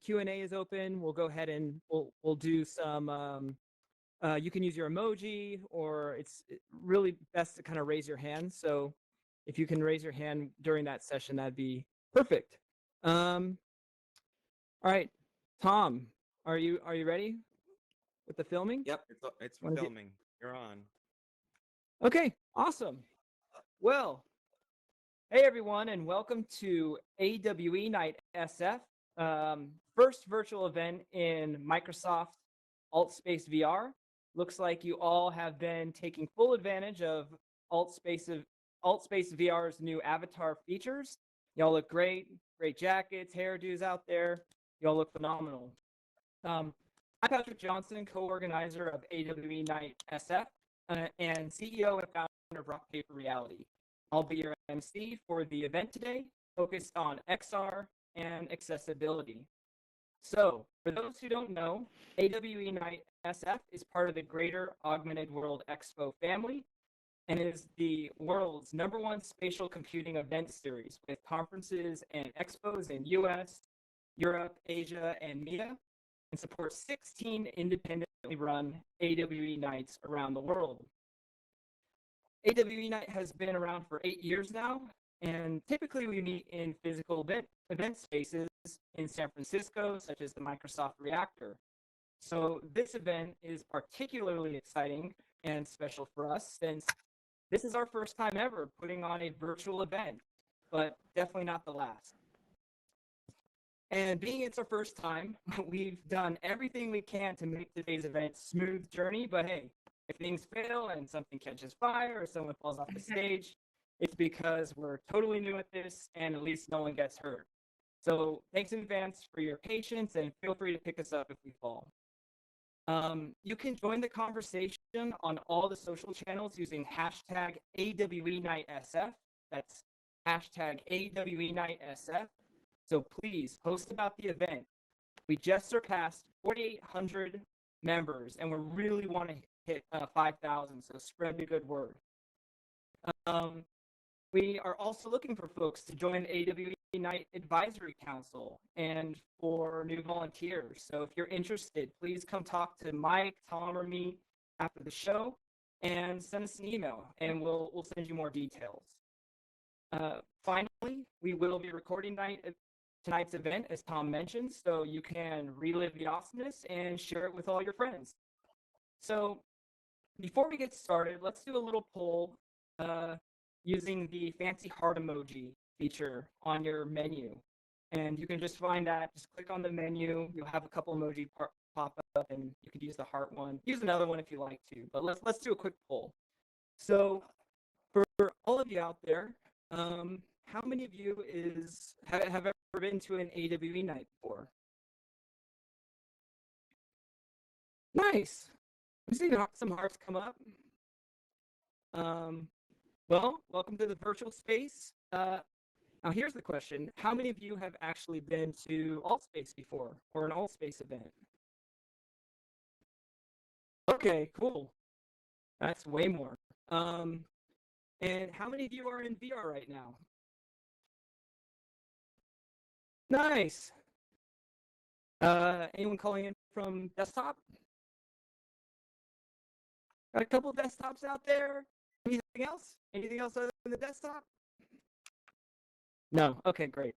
Q&A is open. We'll go ahead and we'll do some. You can use your emoji, or it's really best to kind of raise your hand. So if you can raise your hand during that session, that'd be perfect. All right, Tom, are you ready with the filming? Yep, it's filming. You're on. Okay, awesome. Well, hey everyone, and welcome to AWE Nite SF, first virtual event in Microsoft AltSpace VR. Looks like you all have been taking full advantage of AltSpace VR's new avatar features. Y'all look great, great jackets, hairdos out there. Y'all look phenomenal. I'm Patrick Johnson, co-organizer of AWE Nite SF and CEO and founder of Rock Paper Reality. I'll be your MC for the event today, focused on XR and accessibility. So, for those who don't know, AWE Nite SF is part of the greater Augmented World Expo family and is the world's #1 spatial computing event series with conferences and expos in US, Europe, Asia, and MEA, and supports 16 independently run AWE Nites around the world. AWE Nite has been around for 8 years now, and typically we meet in physical event spaces in San Francisco, such as the Microsoft Reactor. So this event is particularly exciting and special for us since this is our first time ever putting on a virtual event, but definitely not the last. And being it's our first time, we've done everything we can to make today's event a smooth journey, but hey, if things fail and something catches fire or someone falls off the stage, it's because we're totally new at this and at least no one gets hurt. So thanks in advance for your patience and feel free to pick us up if we fall. You can join the conversation on all the social channels using hashtag AWENightSF. That's hashtag AWENightSF. So please post about the event. We just surpassed 4,800 members and we really want to hit 5,000, so spread the good word. We are also looking for folks to join AWE Nite Advisory Council and for new volunteers. So if you're interested, please come talk to Mike, Tom, or me after the show and send us an email and we'll send you more details. Finally, we will be recording tonight's event, as Tom mentioned, so you can relive the awesomeness and share it with all your friends. So before we get started, let's do a little poll using the fancy heart emoji feature on your menu. And you can just find that, just click on the menu, you'll have a couple emoji pop up and you could use the heart one. Use another one if you like to, but let's do a quick poll. So for all of you out there, how many of you have ever been to an AWE Nite before? Nice. I'm seeing some hearts come up. Well, welcome to the virtual space. Now here's the question. How many of you have actually been to AltSpace before or an AltSpace event? Okay, cool. That's way more. And how many of you are in VR right now? Nice. Anyone calling in from desktop? Got a couple desktops out there. Anything else? Anything else other than the desktop? No. Okay, great.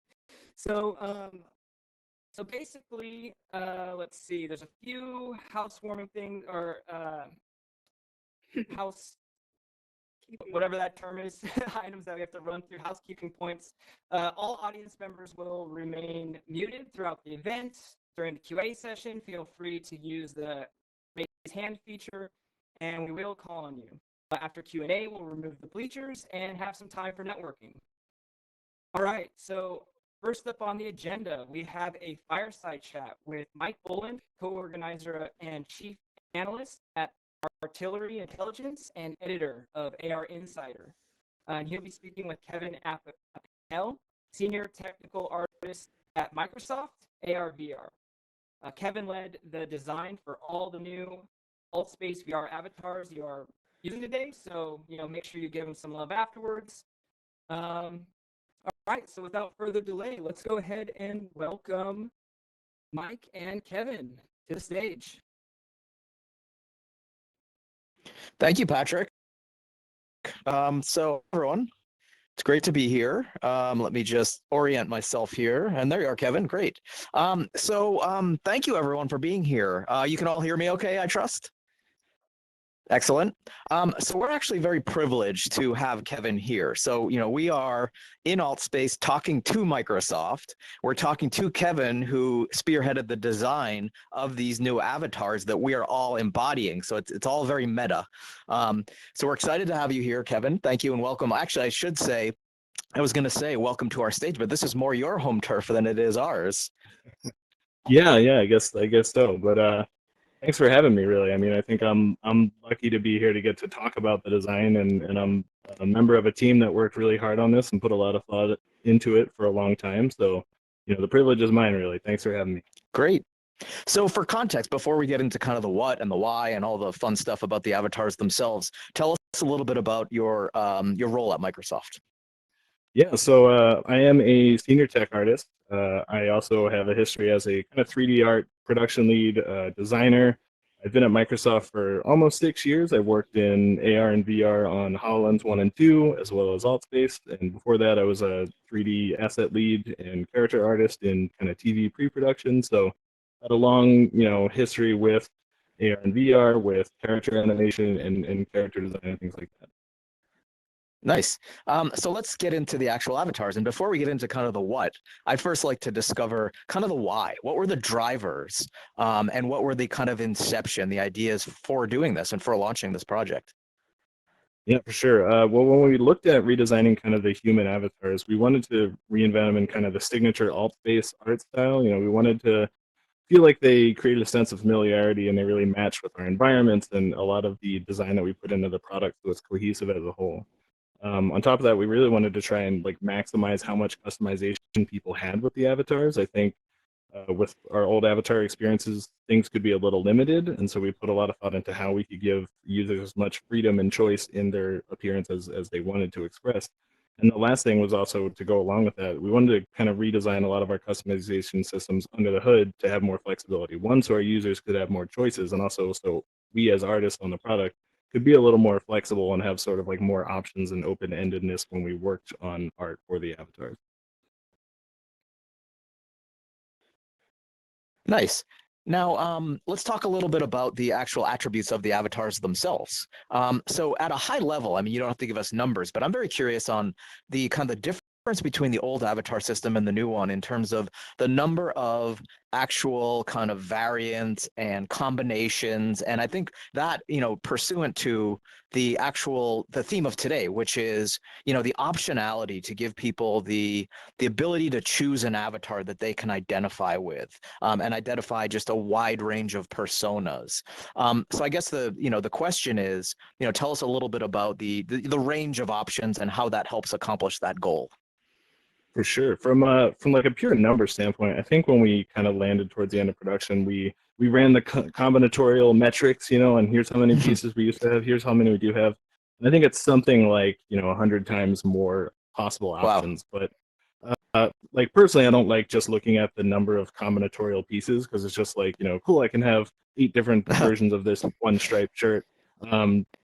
So, so basically, let's see. There's a few housewarming things or whatever that term is, items that we have to run through, housekeeping points. All audience members will remain muted throughout the event. During the QA session, feel free to use the raise hand feature, and we will call on you. After Q&A, we'll remove the bleachers and have some time for networking. All right, so first up on the agenda, we have a fireside chat with Mike Boland, co-organizer and chief analyst at Artillery Intelligence and editor of AR Insider. And he'll be speaking with Kevin Appel, senior technical artist at Microsoft AR/VR. Kevin led the design for all the new AltSpace VR avatars you are using today, so make sure you give him some love afterwards. All right, so without further delay, let's go ahead and welcome Mike and Kevin to the stage. Thank you, Patrick. So everyone, it's great to be here. Let me just orient myself here. And there you are, Kevin. Great. Thank you everyone for being here. You can all hear me okay, I trust? Excellent. So we're actually very privileged to have Kevin here. So, we are in AltSpace talking to Microsoft. We're talking to Kevin, who spearheaded the design of these new avatars that we are all embodying. So it's all very meta. So we're excited to have you here, Kevin. Thank you and welcome. Actually, I should say, I was going to say welcome to our stage, but this is more your home turf than it is ours. Yeah, I guess so. But thanks for having me. Really, I mean, I think I'm lucky to be here to get to talk about the design, and I'm a member of a team that worked really hard on this and put a lot of thought into it for a long time. So, the privilege is mine. Really, thanks for having me. Great. So for context, before we get into kind of the what and the why and all the fun stuff about the avatars themselves, tell us a little bit about your role at Microsoft. Yeah, so I am a senior tech artist. I also have a history as a kind of 3D art production lead designer. I've been at Microsoft for almost 6 years. I've worked in AR and VR on HoloLens 1 and 2, as well as AltSpace. And before that, I was a 3D asset lead and character artist in kind of TV pre-production. So had a long, history with AR and VR, with character animation and character design and things like that. Nice. So let's get into the actual avatars. And before we get into kind of the what, I'd first like to discover kind of the why. What were the drivers and what were the kind of inception, the ideas for doing this and for launching this project? Yeah, for sure. Well, when we looked at redesigning kind of the human avatars, we wanted to reinvent them in kind of the signature alt-based art style. We wanted to feel like they created a sense of familiarity and they really matched with our environments, and a lot of the design that we put into the product was cohesive as a whole. On top of that, we really wanted to try and like maximize how much customization people had with the avatars. I think with our old avatar experiences, things could be a little limited, and so we put a lot of thought into how we could give users as much freedom and choice in their appearance as they wanted to express. And the last thing was also to go along with that, we wanted to kind of redesign a lot of our customization systems under the hood to have more flexibility. One, so our users could have more choices, and also so we as artists on the product could be a little more flexible and have sort of like more options and open-endedness when we worked on art for the avatars. Nice. Now, let's talk a little bit about the actual attributes of the avatars themselves. So at a high level, I mean, you don't have to give us numbers, but I'm very curious on the kind of difference between the old avatar system and the new one in terms of the number of actual kind of variants and combinations. And I think that, pursuant to the theme of today, which is, the optionality to give people the ability to choose an avatar that they can identify with and identify just a wide range of personas. So I guess the question is, tell us a little bit about the range of options and how that helps accomplish that goal. For sure. From like a pure number standpoint, I think when we kind of landed towards the end of production, we ran the combinatorial metrics, and here's how many pieces we used to have, here's how many we do have. And I think it's something like, 100 times more possible options. Wow. But like personally, I don't like just looking at the number of combinatorial pieces because it's just like, cool, I can have 8 different versions of this one striped shirt.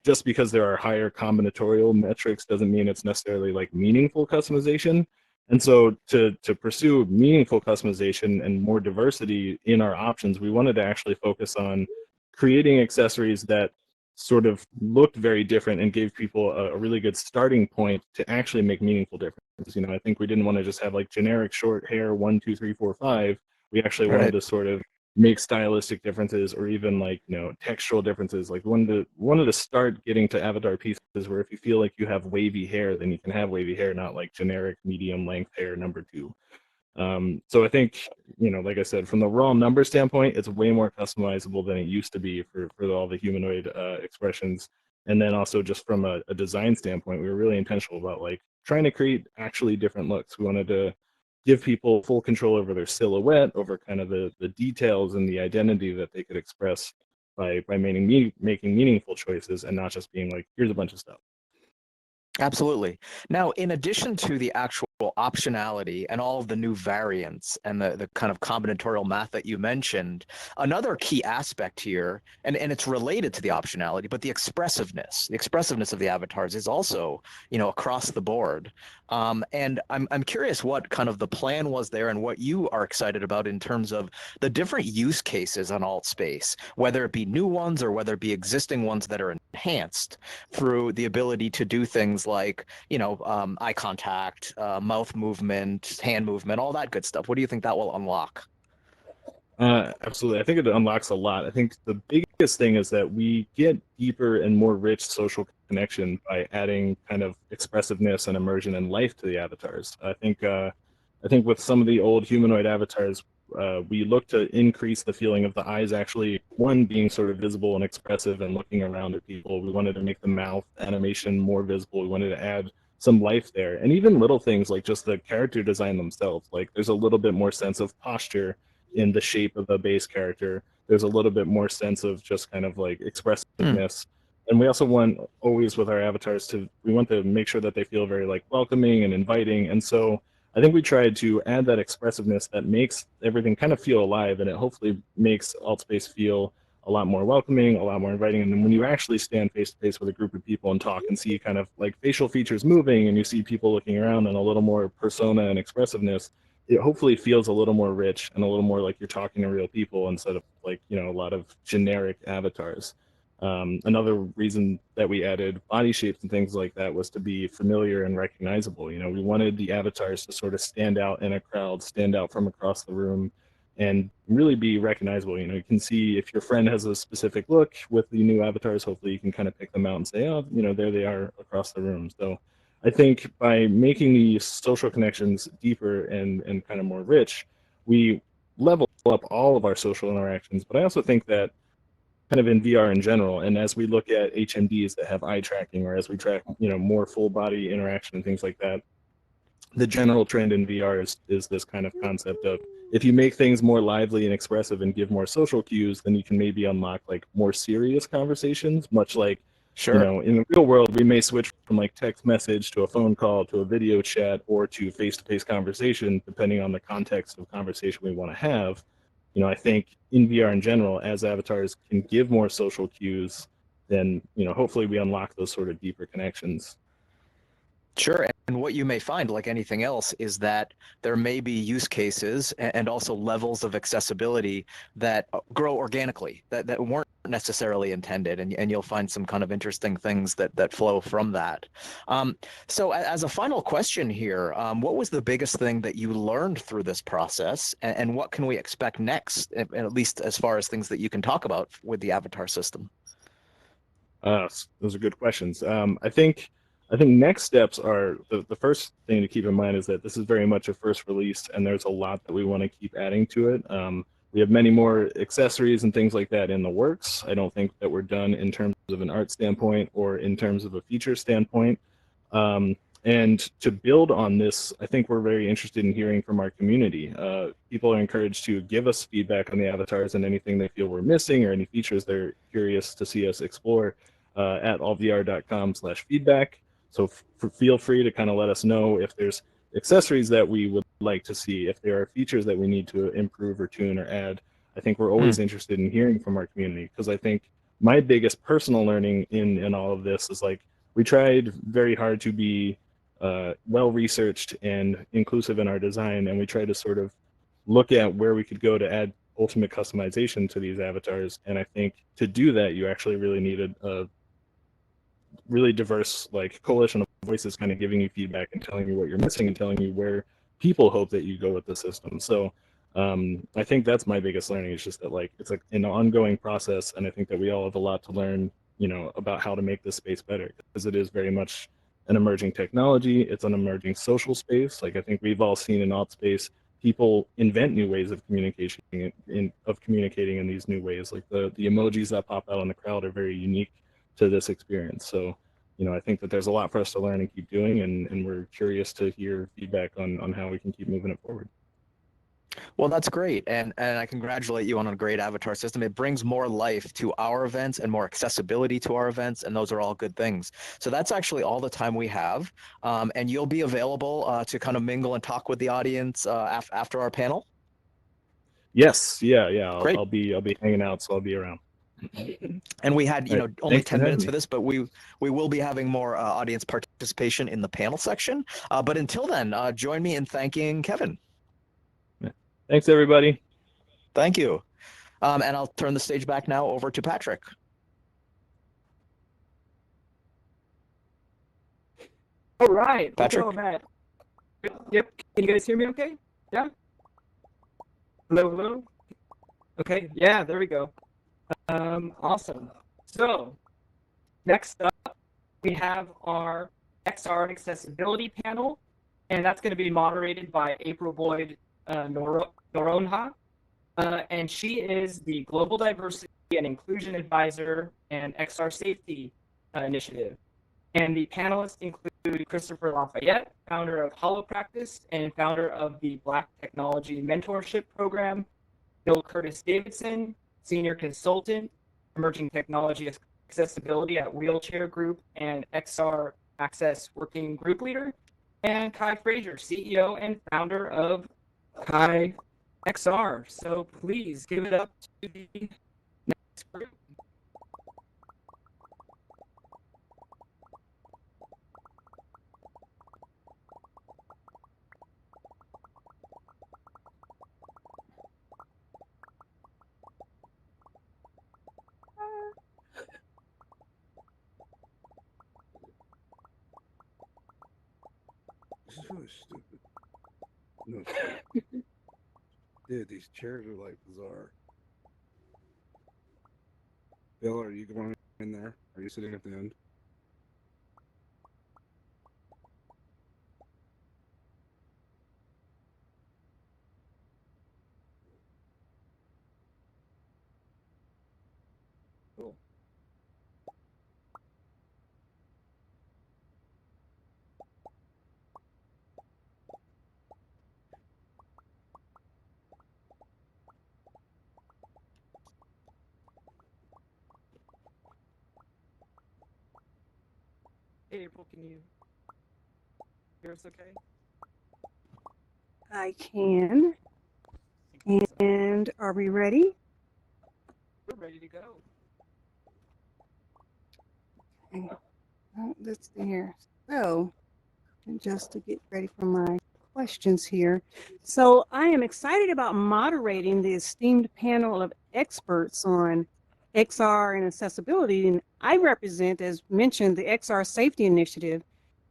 Just because there are higher combinatorial metrics doesn't mean it's necessarily like meaningful customization. And so to pursue meaningful customization and more diversity in our options, we wanted to actually focus on creating accessories that sort of looked very different and gave people a really good starting point to actually make meaningful difference. I think we didn't want to just have like generic short hair 1, 2, 3, 4, 5. We actually wanted to sort of make stylistic differences or even like textural differences. Like wanted to start getting to avatar pieces where if you feel like you have wavy hair, then you can have wavy hair, not like generic medium length hair number 2. So I think, like I said, from the raw number standpoint, it's way more customizable than it used to be for all the humanoid expressions. And then also just from a design standpoint, we were really intentional about like trying to create actually different looks. We wanted to give people full control over their silhouette, over kind of the details and the identity that they could express by making meaningful choices and not just being like, here's a bunch of stuff. Absolutely. Now, in addition to the actual optionality and all of the new variants and the kind of combinatorial math that you mentioned, another key aspect here, and it's related to the optionality, but the expressiveness of the avatars is also, across the board. And I'm curious what kind of the plan was there and what you are excited about in terms of the different use cases on AltSpace, whether it be new ones or whether it be existing ones that are enhanced through the ability to do things like, eye contact, mouth movement, hand movement, all that good stuff. What do you think that will unlock? Absolutely. I think it unlocks a lot. I think the biggest thing is that we get deeper and more rich social connection by adding kind of expressiveness and immersion and life to the avatars. I think with some of the old humanoid avatars, we look to increase the feeling of the eyes actually, one, being sort of visible and expressive and looking around at people. We wanted to make the mouth animation more visible. We wanted to add some life there. And even little things like just the character design themselves. Like there's a little bit more sense of posture in the shape of the base character. There's a little bit more sense of just kind of like expressiveness. And we also want always with our avatars we want to make sure that they feel very like welcoming and inviting. And so I think we tried to add that expressiveness that makes everything kind of feel alive, and it hopefully makes AltSpace feel a lot more welcoming, a lot more inviting. And then when you actually stand face to face with a group of people and talk and see kind of like facial features moving and you see people looking around and a little more persona and expressiveness, it hopefully feels a little more rich and a little more like you're talking to real people instead of like, a lot of generic avatars. Another reason that we added body shapes and things like that was to be familiar and recognizable. We wanted the avatars to sort of stand out in a crowd, stand out from across the room, and really be recognizable. You can see if your friend has a specific look with the new avatars, hopefully you can kind of pick them out and say, oh, there they are across the room. So I think by making these social connections deeper and kind of more rich, we level up all of our social interactions. But I also think that kind of in VR in general, and as we look at HMDs that have eye tracking, or as we track, more full body interaction and things like that, the general trend in VR is this kind of concept of if you make things more lively and expressive and give more social cues, then you can maybe unlock like more serious conversations, much like Sure. in the real world, we may switch from like text message to a phone call to a video chat or to face-to-face conversation, depending on the context of conversation we want to have. I think in VR in general, as avatars can give more social cues, then, hopefully we unlock those sort of deeper connections. Sure. And what you may find, like anything else, is that there may be use cases and also levels of accessibility that grow organically that weren't necessarily intended. And you'll find some kind of interesting things that flow from that. So as a final question here, what was the biggest thing that you learned through this process? And what can we expect next, at least as far as things that you can talk about with the avatar system? Those are good questions. I think next steps are the first thing to keep in mind is that this is very much a first release, and there's a lot that we want to keep adding to it. We have many more accessories and things like that in the works. I don't think that we're done in terms of an art standpoint or in terms of a feature standpoint. And to build on this, I think we're very interested in hearing from our community. People are encouraged to give us feedback on the avatars and anything they feel we're missing or any features they're curious to see us explore at allvr.com/feedback. So feel free to kind of let us know if there's accessories that we would like to see, if there are features that we need to improve or tune or add. I think we're always interested in hearing from our community, because I think my biggest personal learning in all of this is like we tried very hard to be well researched and inclusive in our design, and we tried to sort of look at where we could go to add ultimate customization to these avatars. And I think to do that, you actually really needed a really diverse like coalition of voices kind of giving you feedback and telling you what you're missing and telling you where people hope that you go with the system. So I think that's my biggest learning. Is just that like it's like an ongoing process, and I think that we all have a lot to learn, about how to make this space better, because it is very much an emerging technology. It's an emerging social space. Like I think we've all seen in AltSpace people invent new ways of communication communicating in these new ways. Like the emojis that pop out in the crowd are very unique to this experience. So, I think that there's a lot for us to learn and keep doing, and we're curious to hear feedback on how we can keep moving it forward. Well, that's great, and I congratulate you on a great avatar system. It brings more life to our events and more accessibility to our events, and those are all good things. So that's actually all the time we have, and you'll be available to kind of mingle and talk with the audience after our panel. Yes, yeah. Great. I'll be hanging out, so I'll be around. And we had, Right. only Thanks for 10 having minutes me. for this, but we will be having more audience participation in the panel section. But until then, join me in thanking Kevin. Yeah. Thanks, everybody. Thank you. And I'll turn the stage back now over to Patrick. All right. Patrick? Look at all that. Yep. Can you guys hear me okay? Yeah? Hello? Okay. Yeah, there we go. Awesome. So, next up, we have our XR accessibility panel, and that's going to be moderated by April Boyd Noronha. And she is the Global Diversity and Inclusion Advisor and XR Safety Initiative. And the panelists include Christopher Lafayette, founder of Hollow Practice and founder of the Black Technology Mentorship Program, Bill Curtis Davidson, Senior Consultant, Emerging Technology Accessibility at Wheelchair Group and XR Access Working Group Leader, and Kai Frazier, CEO and founder of Kai XR. So please give it up to the next group. This is really stupid. No. Dude, these chairs are like bizarre. Bill, are you going in there? Are you sitting at the end? Cool. Hey, April, can you hear us okay? I can. And are we ready? We're ready to go. Okay. Oh, let's see here. So, just to get ready for my questions here. So, I am excited about moderating the esteemed panel of experts on XR and accessibility. And I represent, as mentioned, the XR Safety Initiative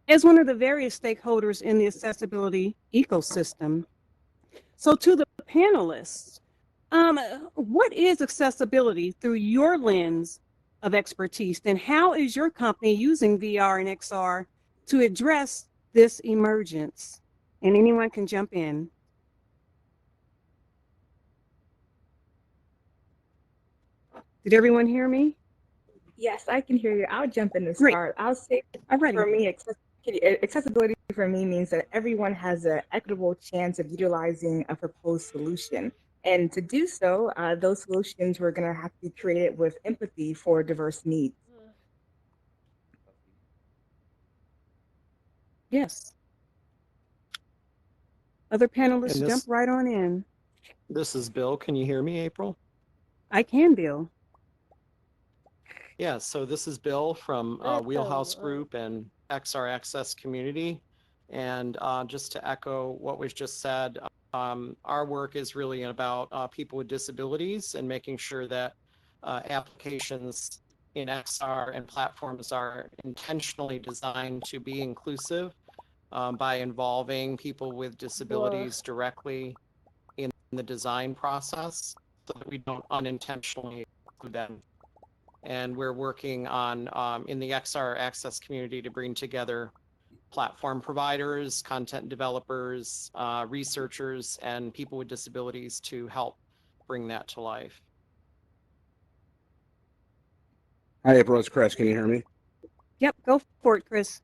as one of the various stakeholders in the accessibility ecosystem. So, to the panelists, what is accessibility through your lens of expertise, and how is your company using VR and XR to address this emergence? And anyone can jump in. Did everyone hear me? Yes, I can hear you. I'll jump in to Great. start. I'll say I'm ready. for me, accessibility for me means that everyone has an equitable chance of utilizing a proposed solution. And to do so, those solutions were going to have to be created with empathy for diverse needs. Yes. Other panelists, And jump right on in. this is Bill. Can you hear me, April? I can, Bill. Yeah, so this is Bill from Wheelhouse Group and XR Access Community. And just to echo what was just said, our work is really about people with disabilities and making sure that applications in XR and platforms are intentionally designed to be inclusive by involving people with disabilities directly in the design process so that we don't unintentionally exclude them. And we're working on in the XR access community to bring together platform providers, content developers, researchers, and people with disabilities to help bring that to life. Hi, April. It's Chris. Can you hear me? Yep, go for it, Chris.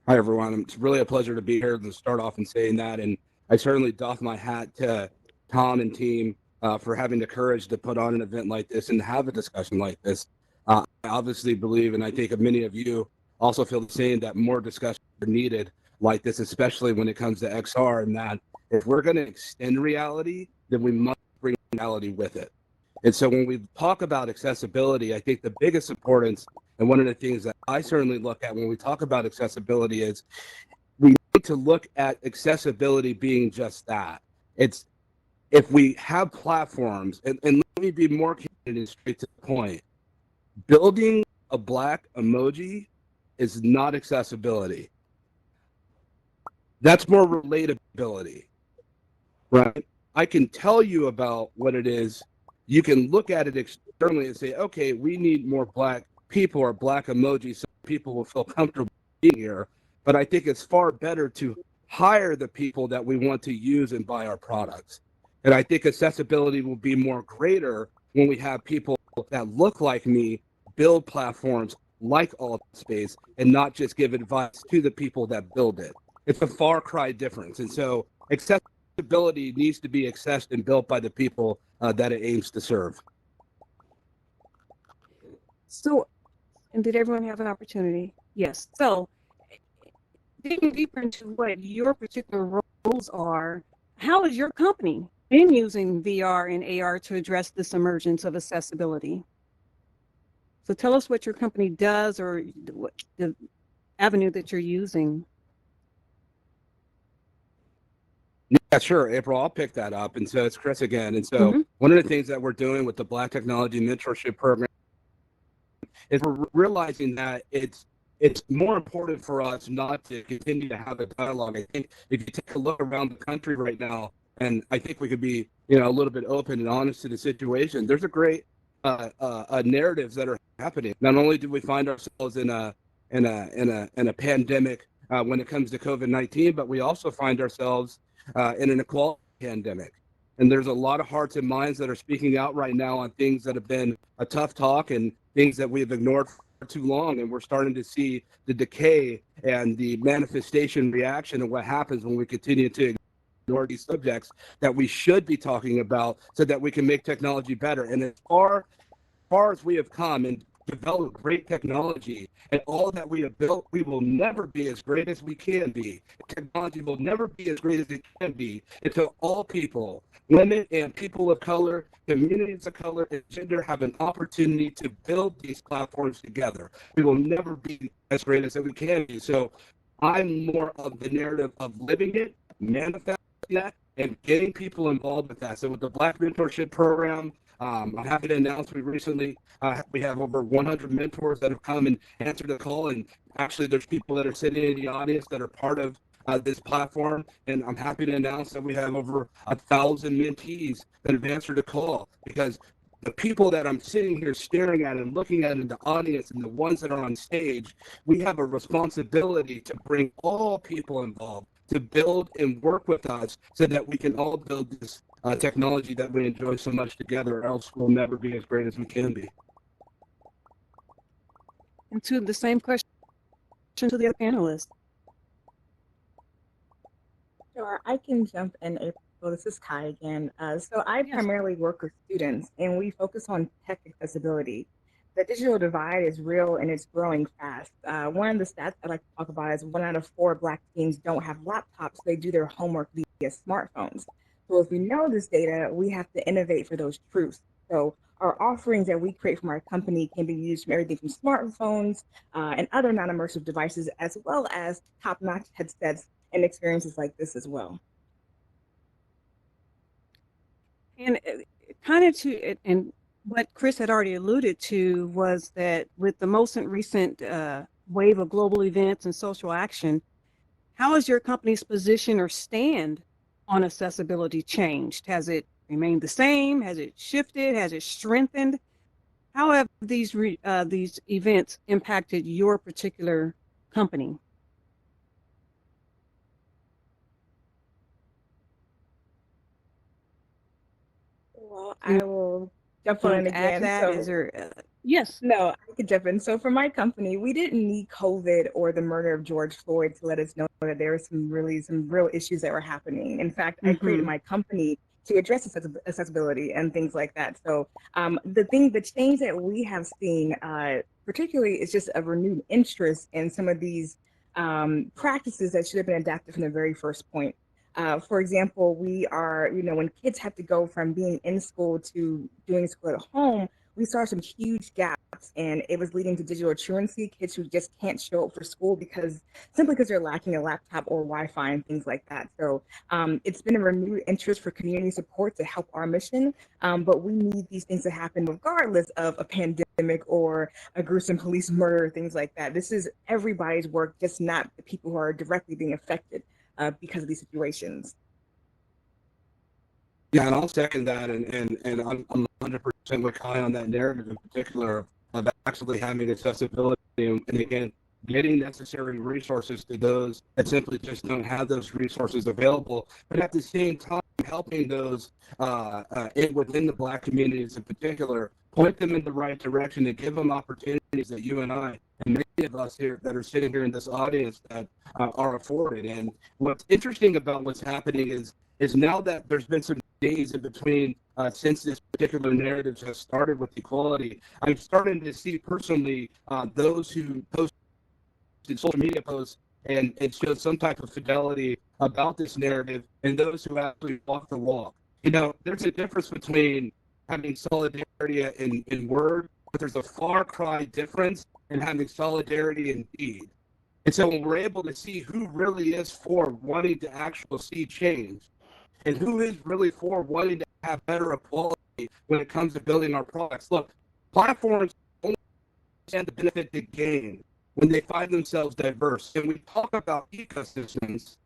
Hi, everyone. It's really a pleasure to be here to start off and saying that. And I certainly doff my hat to Tom and team for having the courage to put on an event like this and have a discussion like this. I obviously believe, and I think many of you also feel the same, that more discussions are needed like this, especially when it comes to XR, and that if we're going to extend reality, then we must bring reality with it. And so when we talk about accessibility, I think the biggest importance, and one of the things that I certainly look at when we talk about accessibility, is we need to look at accessibility being just that. It's if we have platforms, and let me be more candid and straight to the point, building a black emoji is not accessibility. That's more relatability, right? I can tell you about what it is. You can look at it externally and say, okay, we need more black people or black emojis so people will feel comfortable being here. But I think it's far better to hire the people that we want to use and buy our products. And I think accessibility will be more greater when we have people that look like me build platforms like Altspace and not just give advice to the people that build it. It's a far cry difference. And so accessibility needs to be accessed and built by the people that it aims to serve. So, and did everyone have an opportunity? Yes. So, digging deeper into what your particular roles are, how has your company been using VR and AR to address this emergence of accessibility? So tell us what your company does or what the avenue that you're using. Yeah, sure, April, I'll pick that up. And so it's Chris again. And so one of the things that we're doing with the Black Technology Mentorship Program is we're realizing that it's more important for us not to continue to have a dialogue. I think if you take a look around the country right now, and I think we could be, a little bit open and honest to the situation, there's a great narratives that are happening. Not only do we find ourselves in a pandemic when it comes to COVID-19, but we also find ourselves in an equality pandemic. And there's a lot of hearts and minds that are speaking out right now on things that have been a tough talk and things that we've ignored for too long. And we're starting to see the decay and the manifestation reaction of what happens when we continue to ignore these subjects that we should be talking about so that we can make technology better. And as far as we have come and developed great technology and all that we have built, we will never be as great as we can be. Technology will never be as great as it can be until all people, women and people of color, communities of color, and gender have an opportunity to build these platforms together. We will never be as great as we can be. So I'm more of the narrative of living it, manifesting that, and getting people involved with that. So with the Black Mentorship Program, I'm happy to announce we have over 100 mentors that have come and answered the call. And actually, there's people that are sitting in the audience that are part of this platform. And I'm happy to announce that we have over 1,000 mentees that have answered the call, because the people that I'm sitting here staring at and looking at in the audience and the ones that are on stage, we have a responsibility to bring all people involved to build and work with us so that we can all build this technology that we enjoy so much together, or else we'll never be as great as we can be. And to the same question to the other panelists. Sure, I can jump in, April. This is Kai again. So I primarily work with students, and we focus on tech accessibility. The digital divide is real and it's growing fast. One of the stats I like to talk about is 1 out of 4 Black teens don't have laptops. They do their homework via smartphones. So if we know this data, we have to innovate for those truths. So our offerings that we create from our company can be used from everything from smartphones and other non-immersive devices, as well as top-notch headsets and experiences like this as well. And kind of to, and what Chris had already alluded to was that with the most recent wave of global events and social action, how has your company's position or stand on accessibility changed? Has it remained the same? Has it shifted? Has it strengthened? How have these events impacted your particular company? Well, I will jump on again. Is there, yes. No, I could jump in. So for my company, we didn't need COVID or the murder of George Floyd to let us know that there were some real issues that were happening. In fact, I created my company to address accessibility and things like that. So the change that we have seen, particularly, is just a renewed interest in some of these practices that should have been adapted from the very first point. For example, we are, when kids have to go from being in school to doing school at home, we saw some huge gaps, and it was leading to digital truancy, kids who just can't show up for school simply because they're lacking a laptop or Wi-Fi and things like that. So it's been a renewed interest for community support to help our mission, but we need these things to happen regardless of a pandemic or a gruesome police murder, things like that. This is everybody's work, just not the people who are directly being affected because of these situations. Yeah, and I'll second that, and I'm 100% with Kai on that narrative in particular of actually having accessibility, and again, getting necessary resources to those that simply just don't have those resources available, but at the same time helping those within the Black communities in particular, point them in the right direction and give them opportunities that you and I and many of us here that are sitting here in this audience that are afforded. And what's interesting about what's happening is now that there's been some days in between since this particular narrative has started with equality, I'm starting to see personally those who post social media posts and showed some type of fidelity about this narrative and those who actually walk the walk. There's a difference between having solidarity in word, but there's a far cry difference in having solidarity in deed. And so when we're able to see who really is for wanting to actually see change and who is really for wanting to have better equality when it comes to building our products. Look, platforms only understand the benefit they gain when they find themselves diverse. And we talk about ecosystems,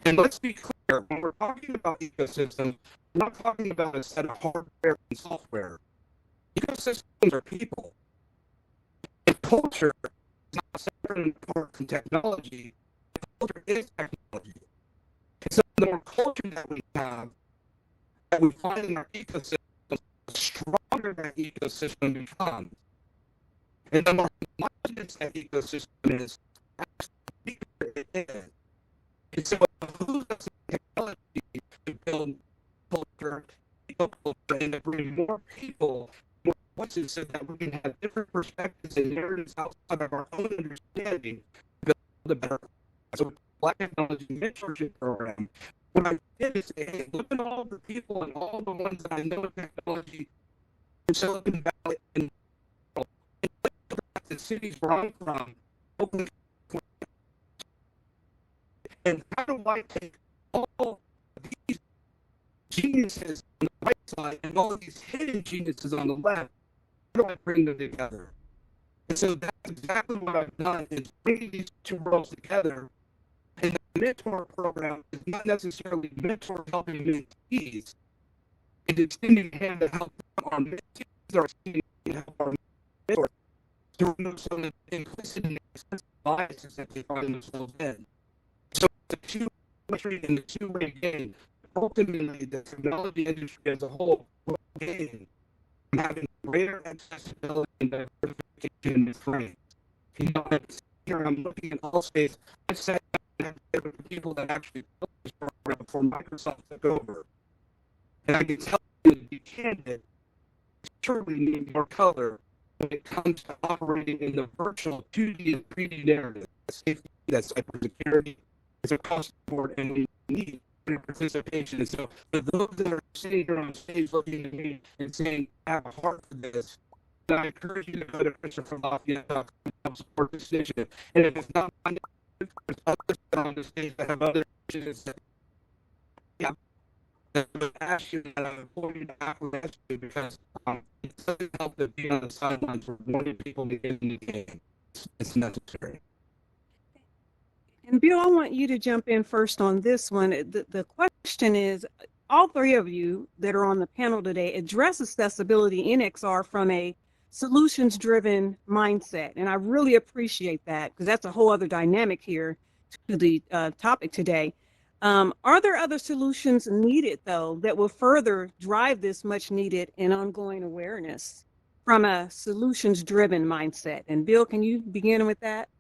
and let's be clear, when we're talking about ecosystems, we're not talking about a set of hardware and software. Ecosystems are people. And culture is not separate and apart from technology. Culture is technology. And so the more culture that we have, that we find in our ecosystem, the stronger that ecosystem becomes. And the more homogeneous that ecosystem is, the weaker it is. And so it behooves us in technology to build culture, and to bring more people, more voices, so that we can have different perspectives and narratives outside of our own understanding to build a better. So Black Technology Mentorship Program, what I did is say, hey, look at all the people and all the ones that I know in technology in Silicon Valley and the cities where I'm from, Oakland, and how do I take all these geniuses on the right side and all of these hidden geniuses on the left? How do I bring them together? And so that's exactly what I've done, is bringing these two worlds together. And the mentor program is not necessarily mentors helping mentees. It's extending a hand to help our mentees are extending to help our mentors to remove some of the implicit and explicit biases that they find themselves in. So it's a two-way and a two-way game. Ultimately, the technology industry as a whole will gain from having greater accessibility and diversification in the frame. Here I'm looking at all states. I've said with people that actually built this program before Microsoft took over. And I can tell you, to be candid, surely need more color when it comes to operating in the virtual 2D and 3D narrative. That's safety, that's cybersecurity, it's across the board, and we need participation. And so for those that are sitting here on stage looking at me and saying, I have a heart for this, then I encourage you to go to Christopher Lafayette to help support this initiative. And if it's not my there's others on the stage that have other initiatives that ask you that I implore you to acquiesce to, because it doesn't help to be on the sidelines for warning people to get in the game. It's necessary. And Bill, I want you to jump in first on this one. The question is, all three of you that are on the panel today address accessibility in XR from a solutions-driven mindset. And I really appreciate that, because that's a whole other dynamic here to the topic today. Are there other solutions needed, though, that will further drive this much needed and ongoing awareness from a solutions-driven mindset? And Bill, can you begin with that?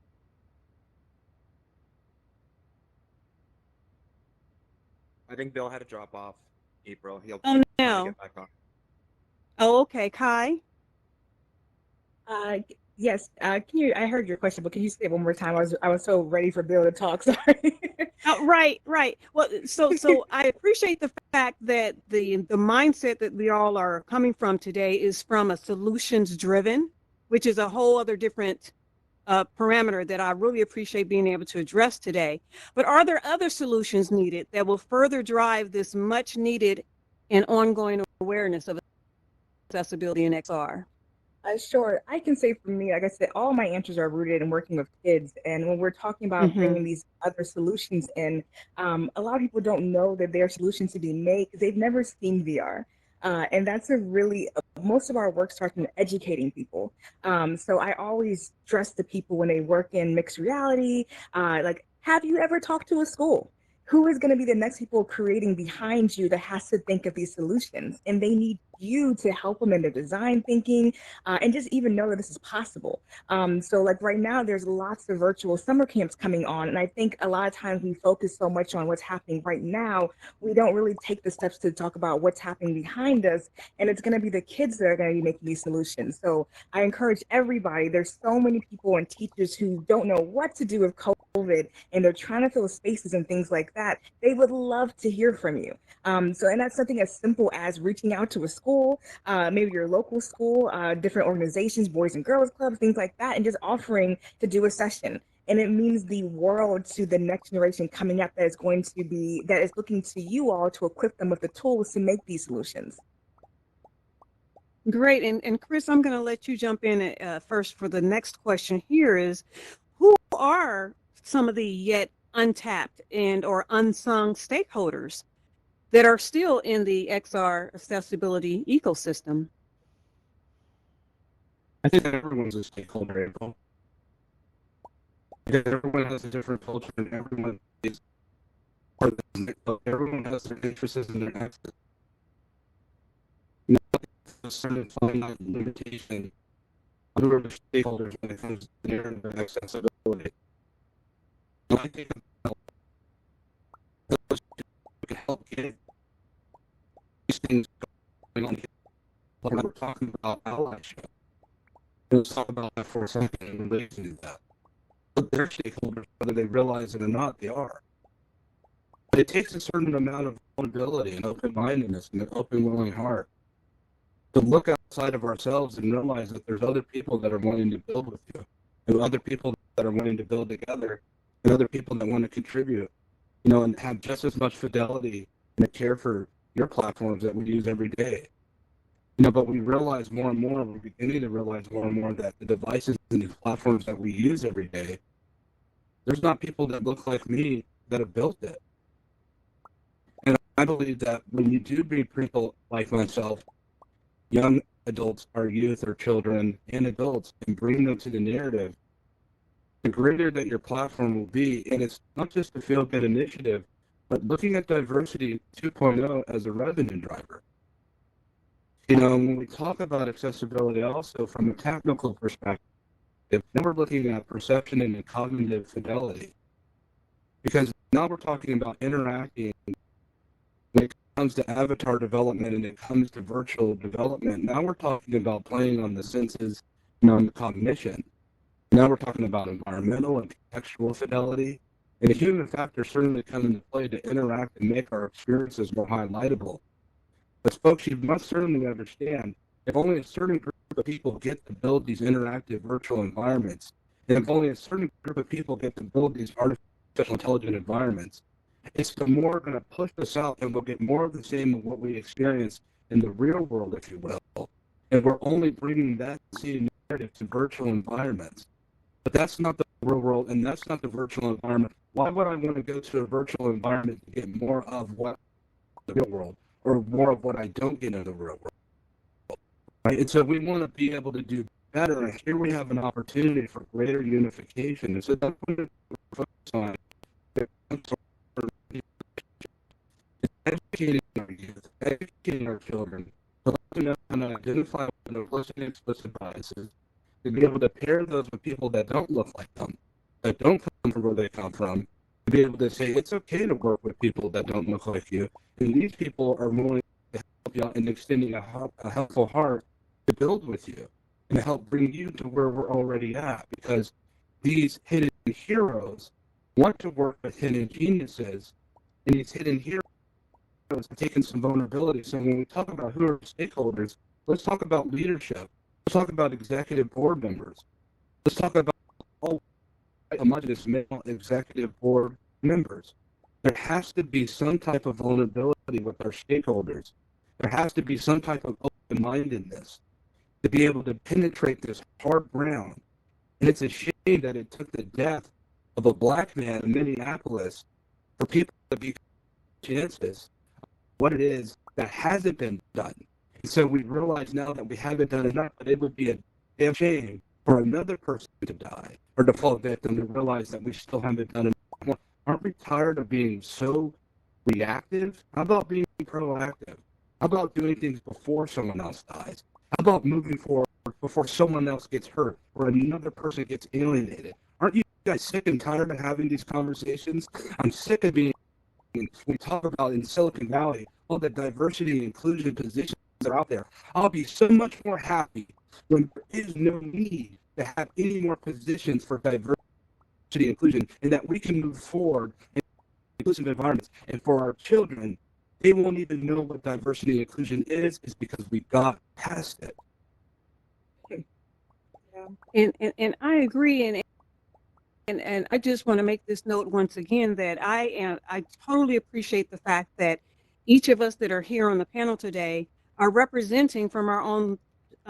I think Bill had a drop off. April. He'll Oh, try to no. get back on. Oh, okay. Kai? Yes. Can you? I heard your question, but can you say it one more time? I was so ready for Bill to talk. Sorry. Oh, right, right. Well, so I appreciate the fact that the mindset that we all are coming from today is from a solutions driven, which is a whole other different parameter that I really appreciate being able to address today. But are there other solutions needed that will further drive this much needed and ongoing awareness of accessibility in XR? Sure. I can say for me, like I said, all my answers are rooted in working with kids. And when we're talking about bringing these other solutions in, a lot of people don't know that there are solutions to be made because they've never seen VR. And that's a really, most of our work starts in educating people. So I always stress to people when they work in mixed reality, like, have you ever talked to a school? Who is going to be the next people creating behind you that has to think of these solutions? And they need you to help them in their design thinking, and just even know that this is possible. So like right now, there's lots of virtual summer camps coming on. And I think a lot of times we focus so much on what's happening right now, we don't really take the steps to talk about what's happening behind us. And it's going to be the kids that are going to be making these solutions. So I encourage everybody, there's so many people and teachers who don't know what to do with COVID and they're trying to fill spaces and things like that. They would love to hear from you. And that's something as simple as reaching out to a school, maybe your local school, different organizations, boys and girls clubs, things like that, and just offering to do a session. And it means the world to the next generation coming up that is looking to you all to equip them with the tools to make these solutions. Great. And Chris, I'm going to let you jump in first for the next question here is, who are some of the yet untapped and or unsung stakeholders that are still in the XR accessibility ecosystem? I think that everyone's a stakeholder, April. Because everyone has a different culture and everyone is part of the, everyone has their interests and their access. You know, a certain finite limitation on who are the stakeholders when it comes to the narrative of accessibility. And I think those who can help get these things going on. When we're talking about allyship, let's talk about that for a second in relation to that. But they're stakeholders, whether they realize it or not, they are. But it takes a certain amount of vulnerability and open-mindedness and an open, willing heart to look outside of ourselves and realize that there's other people that are wanting to build with you, and other people that are wanting to build together, and other people that want to contribute, you know, and have just as much fidelity and a care for your platforms that we use every day. You know, but we realize more and more, we're beginning to realize more and more that the devices and these platforms that we use every day, there's not people that look like me that have built it. And I believe that when you do bring people like myself, young adults, our youth, our children, and adults, and bring them to the narrative, the greater that your platform will be. And it's not just a feel-good initiative, but looking at diversity 2.0 as a revenue driver. You know, when we talk about accessibility also from a technical perspective, now we're looking at perception and cognitive fidelity. Because now we're talking about interacting when it comes to avatar development and it comes to virtual development. Now we're talking about playing on the senses and on the cognition. Now we're talking about environmental and contextual fidelity. And the human factor certainly comes into play to interact and make our experiences more highlightable. But folks, you must certainly understand, if only a certain group of people get to build these interactive virtual environments, and if only a certain group of people get to build these artificial intelligent environments, it's the more going to push us out, and we'll get more of the same of what we experience in the real world, if you will. And we're only bringing that same narrative to virtual environments. But that's not the real world, and that's not the virtual environment. Why would I want to go to a virtual environment to get more of what the real world, or more of what I don't get in the real world? Right? And so we want to be able to do better, and here we have an opportunity for greater unification. And so that's what we're focused on. Educating our youth, educating our children, to let them know how to identify with implicit and explicit biases, to be able to pair those with people that don't look like them, that don't come from where they come from, to be able to say it's okay to work with people that don't look like you. And these people are willing to help you out and extending a helpful heart to build with you and to help bring you to where we're already at. Because these hidden heroes want to work with hidden geniuses, and these hidden heroes have taken some vulnerability. So when we talk about who are stakeholders, let's talk about leadership. Let's talk about executive board members. Let's talk about all homogenous male executive board members. There has to be some type of vulnerability with our stakeholders. There has to be some type of open-mindedness to be able to penetrate this hard ground. And it's a shame that it took the death of a black man in Minneapolis for people to be chances what it is that hasn't been done. And so we realize now that we haven't done enough, but it would be a damn shame for another person to die or to fall victim to realize that we still haven't done enough. Aren't we tired of being so reactive? How about being proactive? How about doing things before someone else dies? How about moving forward before someone else gets hurt or another person gets alienated? Aren't you guys sick and tired of having these conversations? I'm sick of being, we talk about in Silicon Valley, all the diversity and inclusion positions that are out there. I'll be so much more happy when there is no need to have any more positions for diversity and inclusion, and that we can move forward in inclusive environments. And for our children, they won't even know what diversity and inclusion is because we got past it. And I agree, and I just want to make this note once again that I totally appreciate the fact that each of us that are here on the panel today are representing from our own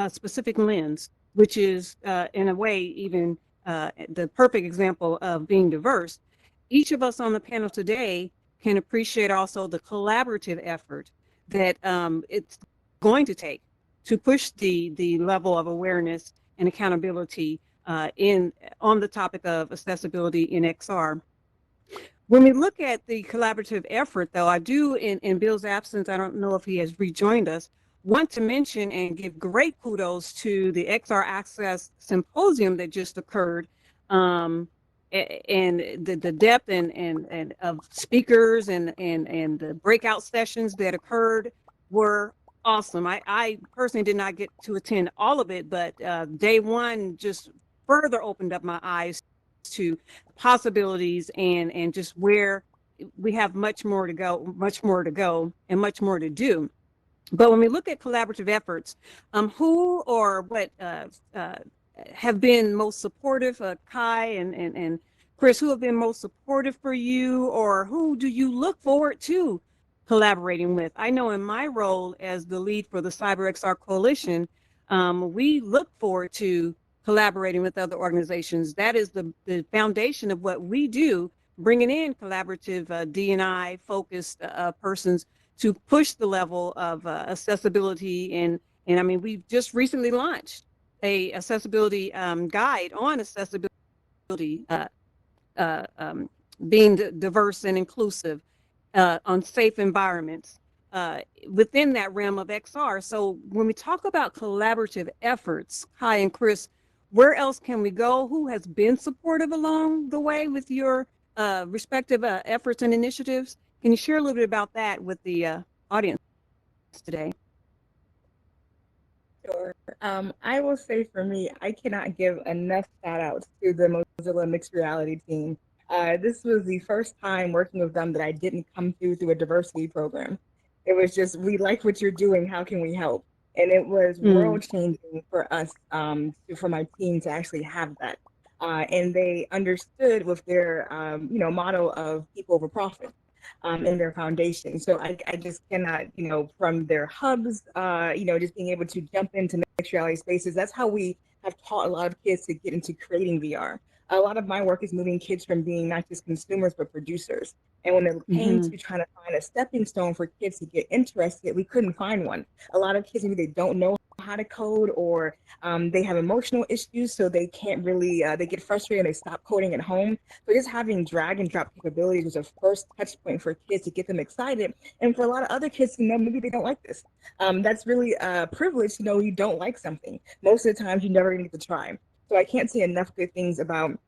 specific lens, which is in a way even the perfect example of being diverse. Each of us on the panel today can appreciate also the collaborative effort that it's going to take to push the level of awareness and accountability on the topic of accessibility in XR. When we look at the collaborative effort, though, I do, in Bill's absence, I don't know if he has rejoined us, want to mention and give great kudos to the XR Access Symposium that just occurred, and the depth and of speakers and the breakout sessions that occurred were awesome. I personally did not get to attend all of it, but day one just further opened up my eyes to possibilities and just where we have much more to go and much more to do. But when we look at collaborative efforts, who or what have been most supportive, Kai and Chris, who have been most supportive for you, or who do you look forward to collaborating with? I know in my role as the lead for the CyberXR Coalition, we look forward to collaborating with other organizations. That is the foundation of what we do, bringing in collaborative D&I focused persons to push the level of accessibility. And I mean, we just recently launched a accessibility guide on accessibility, being diverse and inclusive on safe environments within that realm of XR. So when we talk about collaborative efforts, Kai and Chris, where else can we go? Who has been supportive along the way with your respective efforts and initiatives? Can you share a little bit about that with the audience today? Sure. I will say for me, I cannot give enough shout outs to the Mozilla Mixed Reality team. This was the first time working with them that I didn't come through a diversity program. It was just, we like what you're doing, how can we help? And it was world changing for us, for my team to actually have that. And they understood with their, motto of people over profit in their foundation. So I just cannot, from their hubs, just being able to jump into mixed reality spaces. That's how we have taught a lot of kids to get into creating VR. A lot of my work is moving kids from being not just consumers, but producers. And when it came to trying to find a stepping stone for kids to get interested, we couldn't find one. A lot of kids, maybe they don't know how to code, or they have emotional issues, so they can't really, they get frustrated and they stop coding at home. So just having drag and drop capabilities was a first touch point for kids to get them excited. And for a lot of other kids to know maybe they don't like this. That's really a privilege to know you don't like something. Most of the times you never even get to try. So I can't say enough good things about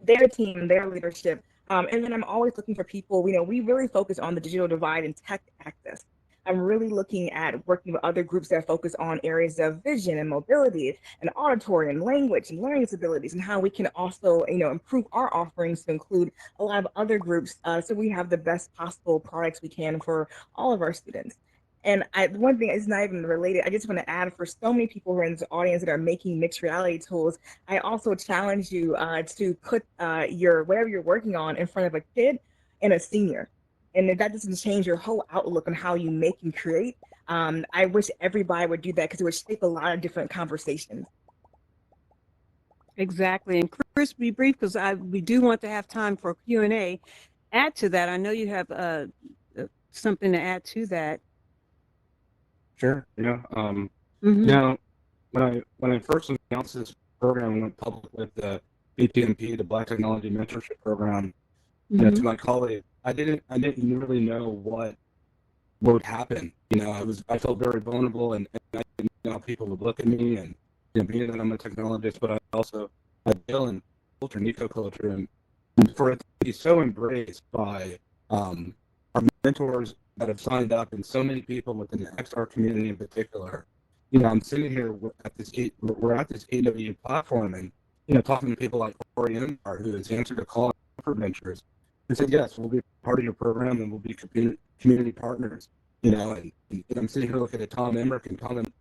their team, their leadership. And then I'm always looking for people, we really focus on the digital divide and tech access. I'm really looking at working with other groups that focus on areas of vision and mobility and auditory and language and learning disabilities, and how we can also, improve our offerings to include a lot of other groups, so we have the best possible products we can for all of our students. And one thing is not even related. I just want to add, for so many people who are in this audience that are making mixed reality tools, I also challenge you to put whatever you're working on in front of a kid and a senior. And if that doesn't change your whole outlook on how you make and create, I wish everybody would do that, because it would shape a lot of different conversations. Exactly. And Chris, be brief, because we do want to have time for Q&A. Add to that, I know you have something to add to that. Sure. Now, when I first announced this program and went public with the BTMP, the Black Technology Mentorship Program, to my colleague, I didn't really know what would happen. I felt very vulnerable, and I didn't know how people would look at me, and being that I'm a technologist, but I also deal in culture and eco-culture, and for it to be so embraced by our mentors that have signed up, and so many people within the XR community in particular. I'm sitting here we're at this AW platform, and talking to people like Ori Embar, who has answered a call for ventures, and said, yes, we'll be part of your program, and we'll be community partners. And I'm sitting here looking at Tom Emmerich and telling him,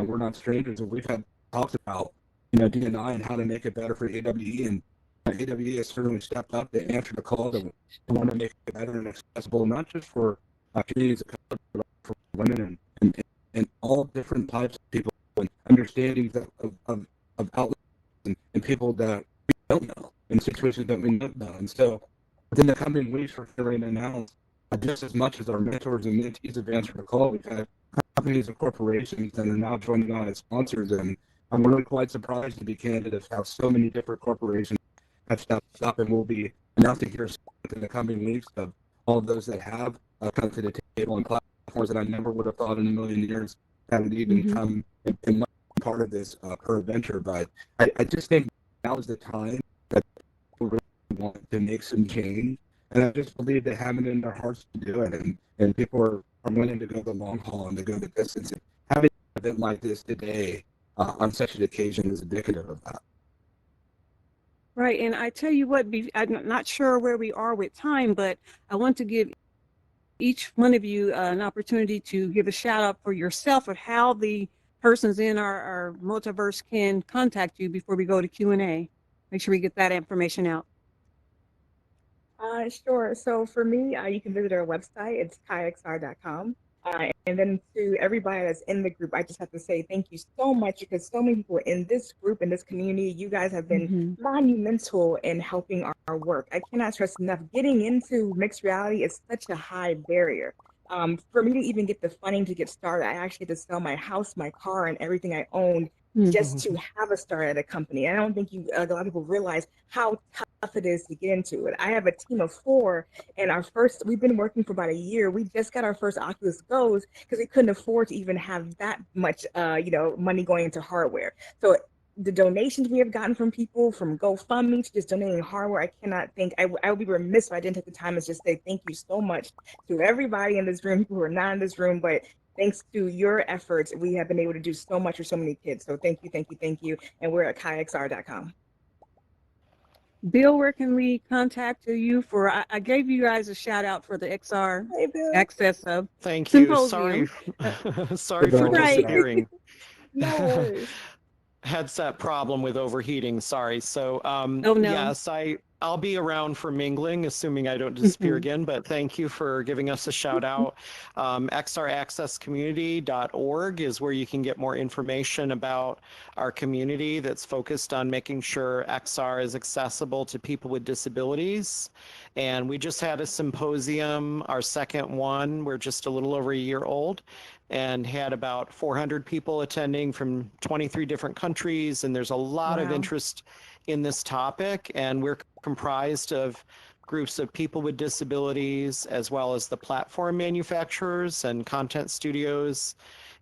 we're not strangers, and we've had talks about D&I and how to make it better for AWE, and AWE has certainly stepped up to answer the call to want to make it better and accessible, not just for communities of color, but for women and all different types of people, and understandings of outlets and people that we don't know, in situations that we don't know. And so within the coming weeks, we're going to announce, just as much as our mentors and mentees have answered the call, we've had companies and corporations that are now joining on as sponsors. And I'm really quite surprised, to be candid, of how so many different corporations have stepped up, and we'll be announcing here in the coming weeks of all of those that have come to the table, and platforms that I never would have thought in a million years that would even come and part of this per venture. But I just think now is the time that people really want to make some change, and I just believe they have it in their hearts to do it, and people are willing to go the long haul and to go the distance. And having an event like this today on such an occasion is indicative of that. Right. And I tell you what, I'm not sure where we are with time, but I want to give each one of you an opportunity to give a shout out for yourself of how the persons in our multiverse can contact you before we go to Q&A. Make sure we get that information out. Sure. So for me, you can visit our website. It's kayxr.com. And then to everybody that's in the group, I just have to say thank you so much, because so many people in this group, in this community, you guys have been monumental in helping our work. I cannot stress enough, getting into mixed reality is such a high barrier. For me to even get the funding to get started, I actually had to sell my house, my car, and everything I owned just to have a start at a company. I don't think a lot of people realize how tough it is to get into it. I have a team of 4, and we've been working for about a year. We just got our first Oculus Go's because we couldn't afford to even have that much, money going into hardware. So the donations we have gotten from people, from GoFundMe to just donating hardware, I cannot think. I would be remiss if I didn't take the time to just say thank you so much to everybody in this room, people who are not in this room, but thanks to your efforts, we have been able to do so much for so many kids. So thank you, thank you, thank you. And we're at kayxr.com. Bill, where can we contact you for? I gave you guys a shout out for the XR Access Thank you. Symposium. Sorry for disappearing. No worries. Headset problem with overheating. Sorry. So yes, I'll be around for mingling, assuming I don't disappear again, but thank you for giving us a shout out. xraccesscommunity.org is where you can get more information about our community that's focused on making sure XR is accessible to people with disabilities. And we just had a symposium, our second one. We're just a little over a year old, and had about 400 people attending from 23 different countries. And there's a lot of interest in this topic, and we're comprised of groups of people with disabilities, as well as the platform manufacturers and content studios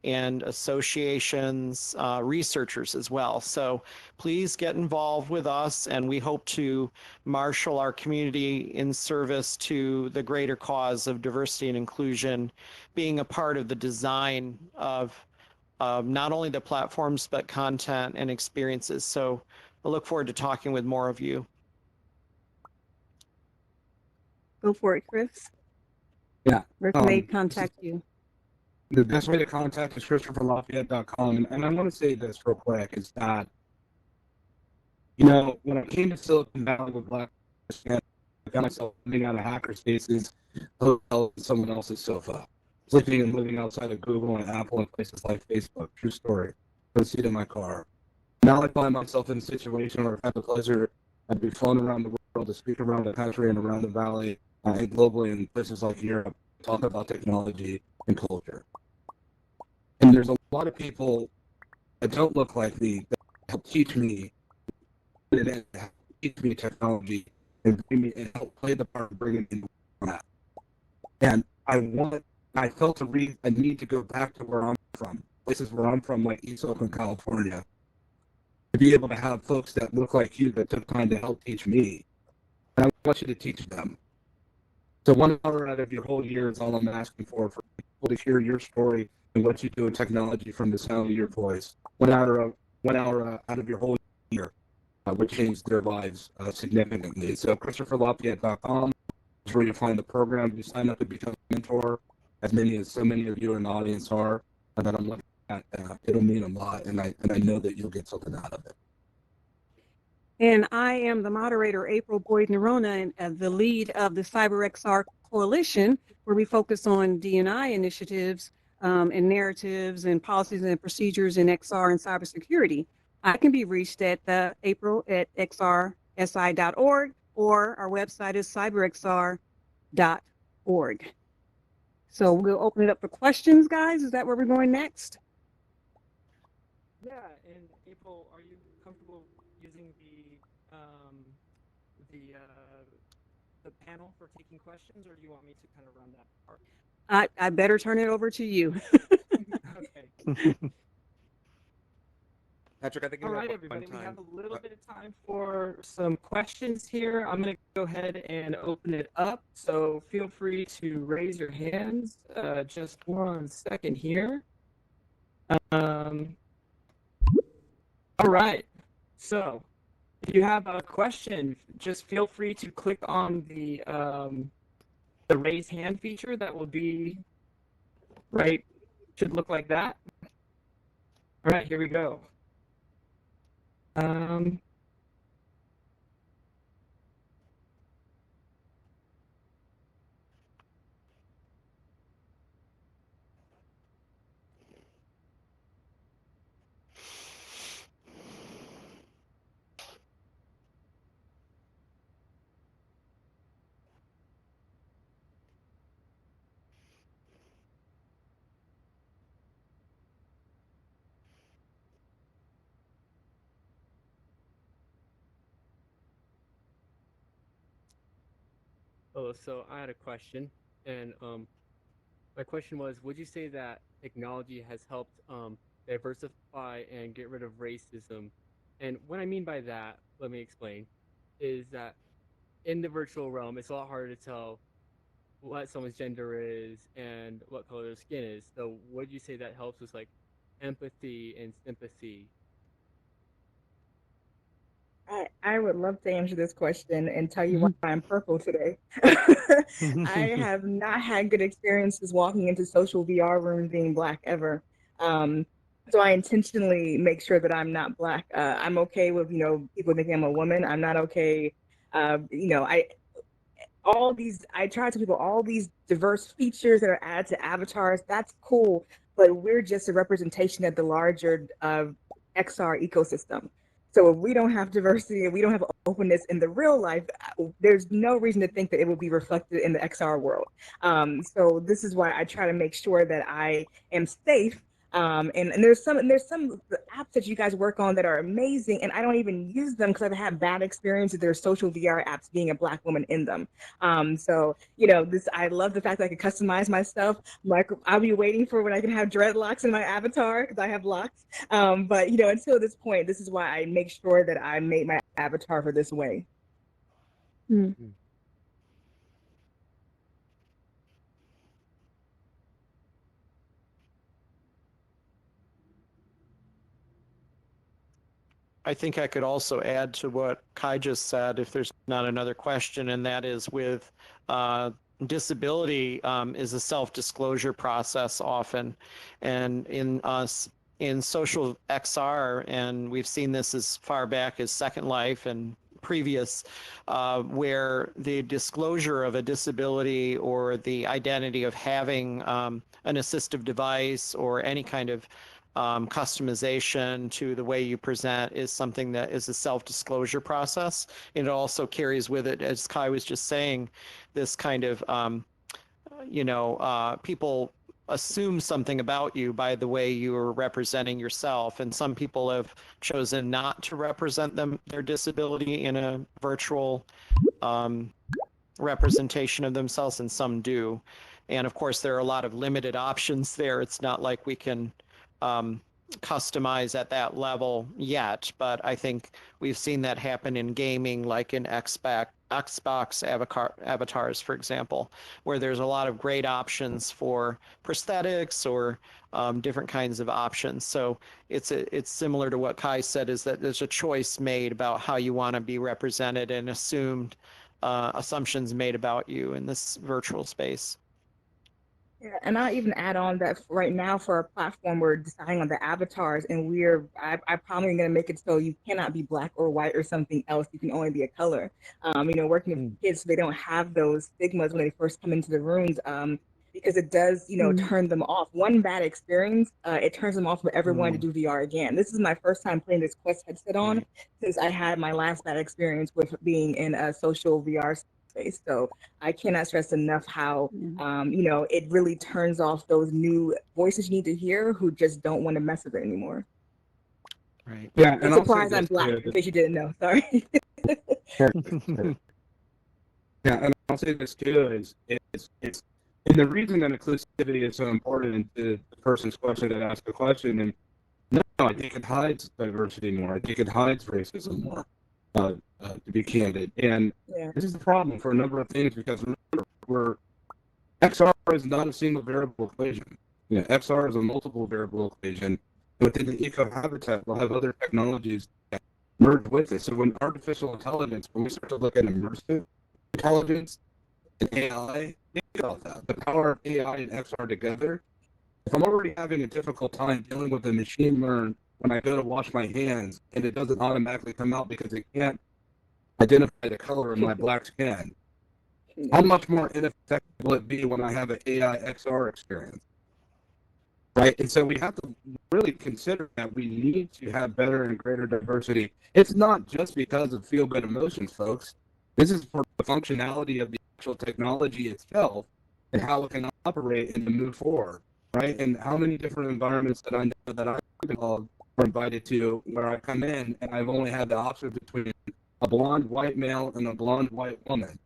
and associations, researchers as well. So please get involved with us, and we hope to marshal our community in service to the greater cause of diversity and inclusion, being a part of the design of not only the platforms, but content and experiences. So I look forward to talking with more of you. Go for it, Chris. Yeah. Where can they contact you? The best way to contact is ChristopherLafayette.com. And I want to say this real quick is that, you know, when I came to Silicon Valley with Black, I found myself living out of hacker spaces, hotel, someone else's sofa, sleeping and living outside of Google and Apple and places like Facebook. True story. Go seat in my car. Now I find myself in a situation where I've had the pleasure to be flown around the world, to speak around the country and around the valley, and globally in places like Europe, talk about technology and culture. And there's a lot of people that don't look like me that help teach me, technology and bring me and help play the part of bringing it into format. And I felt a need to go back to where I'm from, places where I'm from, like East Oakland, California, to be able to have folks that look like you that took time to help teach me. And I want you to teach them. So 1 hour out of your whole year is all I'm asking for people to hear your story and what you do in technology from the sound of your voice. 1 hour, out of your whole year would change their lives significantly. So ChristopherLafayette.com is where you find the program. You sign up to become a mentor, so many of you in the audience are, and that I'm looking at. It'll mean a lot, and I know that you'll get something out of it. And I am the moderator, April Boyd Nerona, and the lead of the CyberXR Coalition, where we focus on D&I initiatives and narratives and policies and procedures in XR and cybersecurity. I can be reached at april@xrsi.org, or our website is cyberxr.org. So we'll open it up for questions, guys. Is that where we're going next? Yeah, and April, are you comfortable using the panel for taking questions, or do you want me to kind of run that part? I better turn it over to you. Okay. Patrick, I think. All right, everybody, we have a little bit of time for some questions here. I'm going to go ahead and open it up, so feel free to raise your hands. Just 1 second here. All right, so if you have a question, just feel free to click on the raise hand feature. That will be right, should look like that. All right, here we go. Oh, so I had a question, and my question was, would you say that technology has helped diversify and get rid of racism? And what I mean by that, let me explain, is that in the virtual realm, it's a lot harder to tell what someone's gender is and what color their skin is. So would you say that helps with like empathy and sympathy? I would love to answer this question and tell you why I'm purple today. I have not had good experiences walking into social VR rooms being Black ever. So I intentionally make sure that I'm not Black. I'm okay with, people thinking I'm a woman. I'm not okay. I try to tell people all these diverse features that are added to avatars. That's cool, but we're just a representation of the larger XR ecosystem. So if we don't have diversity and we don't have openness in the real life, there's no reason to think that it will be reflected in the XR world. So this is why I try to make sure that I am safe. And there's some apps that you guys work on that are amazing, and I don't even use them because I've had bad experiences with their social VR apps being a Black woman in them. So, you know, I love the fact that I can customize myself. Like, I'll be waiting for when I can have dreadlocks in my avatar because I have locks. But, you know, until this point, this is why I make sure that I make my avatar for this way. Mm. I think I could also add to what Kai just said, if there's not another question, and that is with disability is a self-disclosure process often. And in social XR, and we've seen this as far back as Second Life and previous, where the disclosure of a disability or the identity of having an assistive device or any kind of customization to the way you present is something that is a self-disclosure process. And it also carries with it, as Kai was just saying, this kind of, people assume something about you by the way you are representing yourself. And some people have chosen not to represent their disability in a virtual representation of themselves, and some do. And of course, there are a lot of limited options there. It's not like we can customize at that level yet, but I think we've seen that happen in gaming, like in Xbox avatars, for example, where there's a lot of great options for prosthetics or different kinds of options. So it's similar to what Kai said, is that there's a choice made about how you want to be represented and assumptions made about you in this virtual space. Yeah, and I'll even add on that right now for our platform, we're deciding on the avatars, and I'm probably going to make it so you cannot be Black or white or something else. You can only be a color. Working with kids, so they don't have those stigmas when they first come into the rooms, because it does, turn them off. One bad experience, it turns them off from ever wanting to do VR again. This is my first time putting this Quest headset on since I had my last bad experience with being in a social VR space. So I cannot stress enough how, it really turns off those new voices you need to hear who just don't want to mess with it anymore. Right. Yeah, I'm surprised I'm Black, in case you didn't know. Sorry. Yeah, and I'll say this too, and the reason that inclusivity is so important to the person's question that asked the question, and no, I think it hides diversity more. I think it hides racism more, to be candid. And this is the problem for a number of things, because remember, XR is not a single variable equation. XR is a multiple variable equation. Within the eco habitat, we'll have other technologies that merge with it. So when artificial intelligence, when we start to look at immersive intelligence and AI, think about that. The power of AI and XR together. If I'm already having a difficult time dealing with the machine learn when I go to wash my hands and it doesn't automatically come out because it can't identify the color of my black skin, how much more ineffective will it be when I have an AI XR experience? Right? And so we have to really consider that we need to have better and greater diversity. It's not just because of feel-good emotions, folks. This is for the functionality of the actual technology itself and how it can operate and to move forward, right? And how many different environments that I know that I've are invited to where I come in and I've only had the option between a blonde white male and a blonde white woman.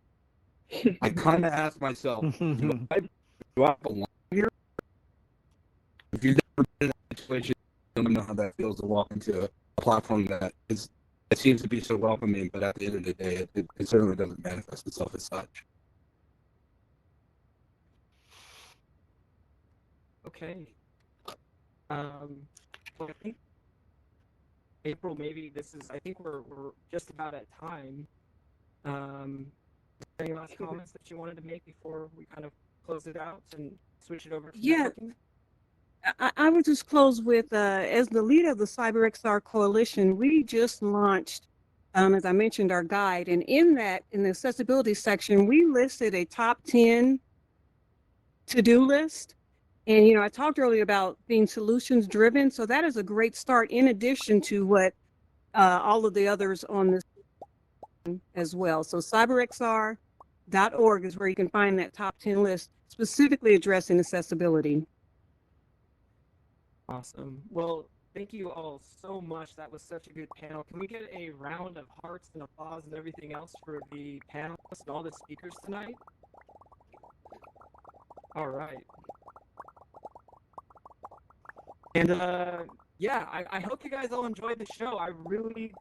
I kind of ask myself, do I belong here? If you've never been in that situation, you don't know how that feels to walk into a platform that seems to be so welcoming, but at the end of the day, it certainly doesn't manifest itself as such. Okay. Well, I think April, maybe I think we're just about at time. Any last comments that you wanted to make before we kind of close it out and switch it over to networking? I would just close with, as the leader of the CyberXR Coalition, we just launched, as I mentioned, our guide. And in the accessibility section, we listed a top 10 to-do list. And, I talked earlier about being solutions driven. So that is a great start, in addition to what all of the others on this as well. So cyberxr.org is where you can find that top 10 list specifically addressing accessibility. Awesome. Well, thank you all so much. That was such a good panel. Can we get a round of hearts and applause and everything else for the panelists and all the speakers tonight? All right. And yeah, I hope you guys all enjoyed the show.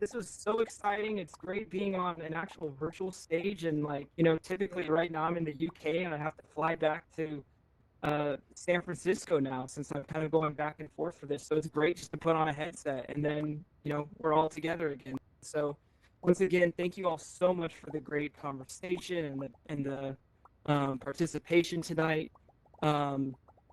This was so exciting. It's great being on an actual virtual stage. And like, you know, typically right now I'm in the UK and I have to fly back to San Francisco now since I'm kind of going back and forth for this. So it's great just to put on a headset and then, you know, we're all together again. So once again, thank you all so much for the great conversation and the participation tonight.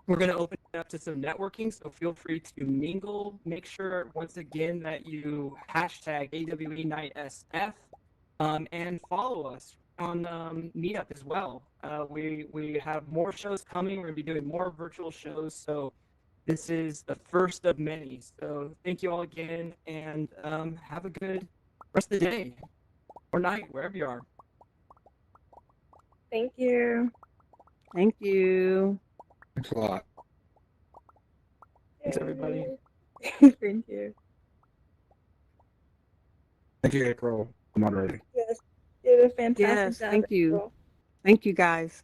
We're going to open it up to some networking, so feel free to mingle. Make sure, once again, that you hashtag AWE Nite SF and follow us on Meetup as well. We have more shows coming. We're going to be doing more virtual shows, so this is the first of many. So thank you all again, and have a good rest of the day or night, wherever you are. Thank you. Thank you. Thanks a lot. Thanks, everybody. Thank you. Thank you, April, for moderating. Yes, you did a fantastic Yes, job. thank you. April. Thank you, guys.